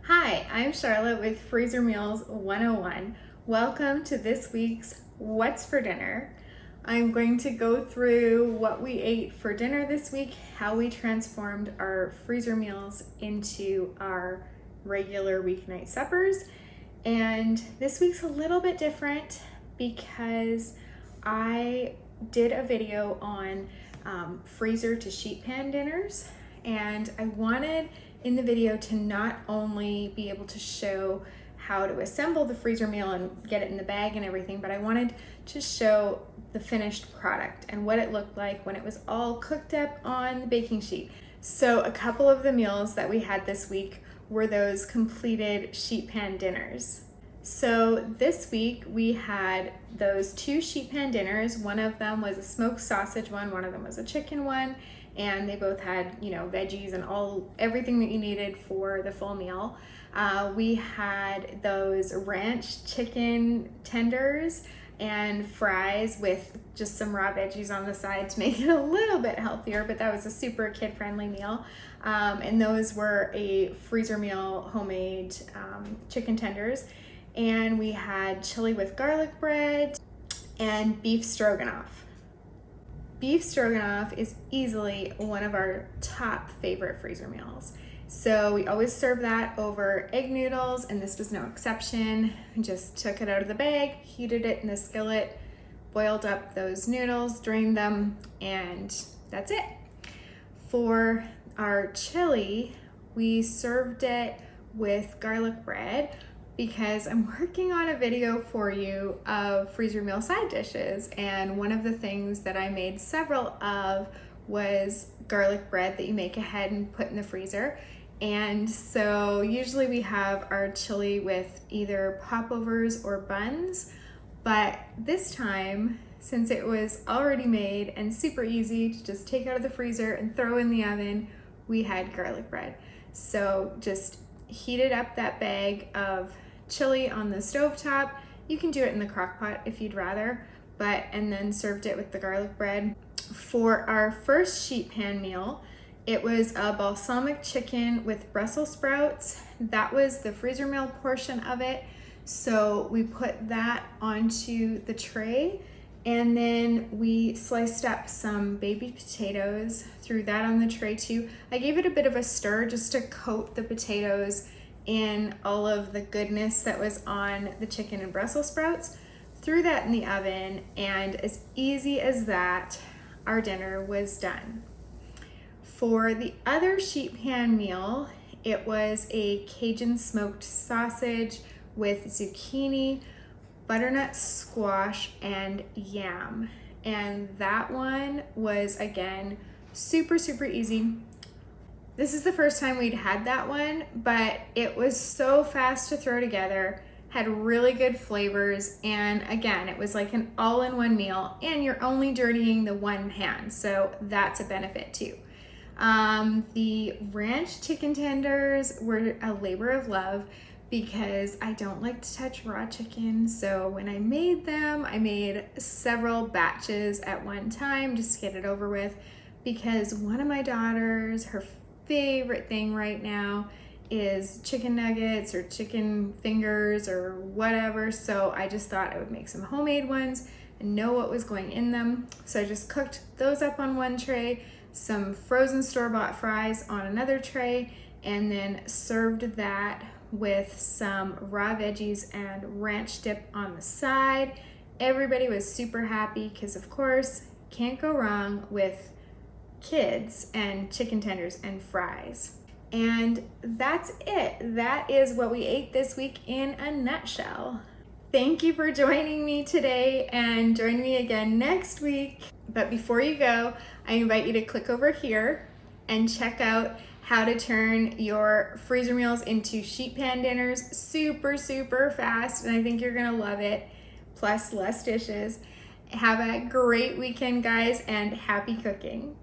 Hi, I'm Charlotte with Freezer Meals 101. Welcome to this week's What's for Dinner. I'm going to go through what we ate for dinner this week, how we transformed our freezer meals into our regular weeknight suppers. And this week's a little bit different because I did a video on freezer to sheet pan dinners, and I wanted in the video to not only be able to show how to assemble the freezer meal and get it in the bag and everything, but I wanted to show the finished product and what it looked like when it was all cooked up on the baking sheet. So a couple of the meals that we had this week were those completed sheet pan dinners. So this week we had those two sheet pan dinners. One of them was a smoked sausage one of them was a chicken one, and they both had, veggies and everything that you needed for the full meal. We had those ranch chicken tenders and fries with just some raw veggies on the side to make it a little bit healthier, but that was a super kid-friendly meal. And those were a freezer meal homemade chicken tenders. And we had chili with garlic bread and beef stroganoff. Beef stroganoff is easily one of our top favorite freezer meals. So we always serve that over egg noodles, and this was no exception. We just took it out of the bag, heated it in the skillet, boiled up those noodles, drained them, and that's it. For our chili, we served it with garlic bread because I'm working on a video for you of freezer meal side dishes, and one of the things that I made several of was garlic bread that you make ahead and put in the freezer. And so usually we have our chili with either popovers or buns, but this time, since it was already made and super easy to just take out of the freezer and throw in the oven, we had garlic bread. So just heated up that bag of chili on the stovetop. You can do it in the crock pot if you'd rather, and then served it with the garlic bread. For our first sheet pan meal, it was a balsamic chicken with Brussels sprouts. That was the freezer meal portion of it. So we put that onto the tray, and then we sliced up some baby potatoes, threw that on the tray too. I gave it a bit of a stir just to coat the potatoes in all of the goodness that was on the chicken and Brussels sprouts. Threw that in the oven, and as easy as that, our dinner was done. For the other sheet pan meal, it was a Cajun smoked sausage with zucchini, butternut squash, and yam. And that one was, again, super, super easy. This is the first time we'd had that one, but it was so fast to throw together, had really good flavors, and again, it was like an all-in-one meal, and you're only dirtying the one pan, so that's a benefit too. The ranch chicken tenders were a labor of love because I don't like to touch raw chicken, so when I made them, I made several batches at one time just to get it over with, because one of my daughters, her favorite thing right now is chicken nuggets or chicken fingers or whatever. So I just thought I would make some homemade ones and know what was going in them. So I just cooked those up on one tray, some frozen store-bought fries on another tray, and then served that with some raw veggies and ranch dip on the side. Everybody was super happy because, of course, can't go wrong with kids and chicken tenders and fries. And that's it. That is what we ate this week in a nutshell. Thank you for joining me today, and join me again next week. But before you go, I invite you to click over here and check out how to turn your freezer meals into sheet pan dinners super, super fast, and I think you're gonna love it, plus less dishes. Have a great weekend, guys, and happy cooking.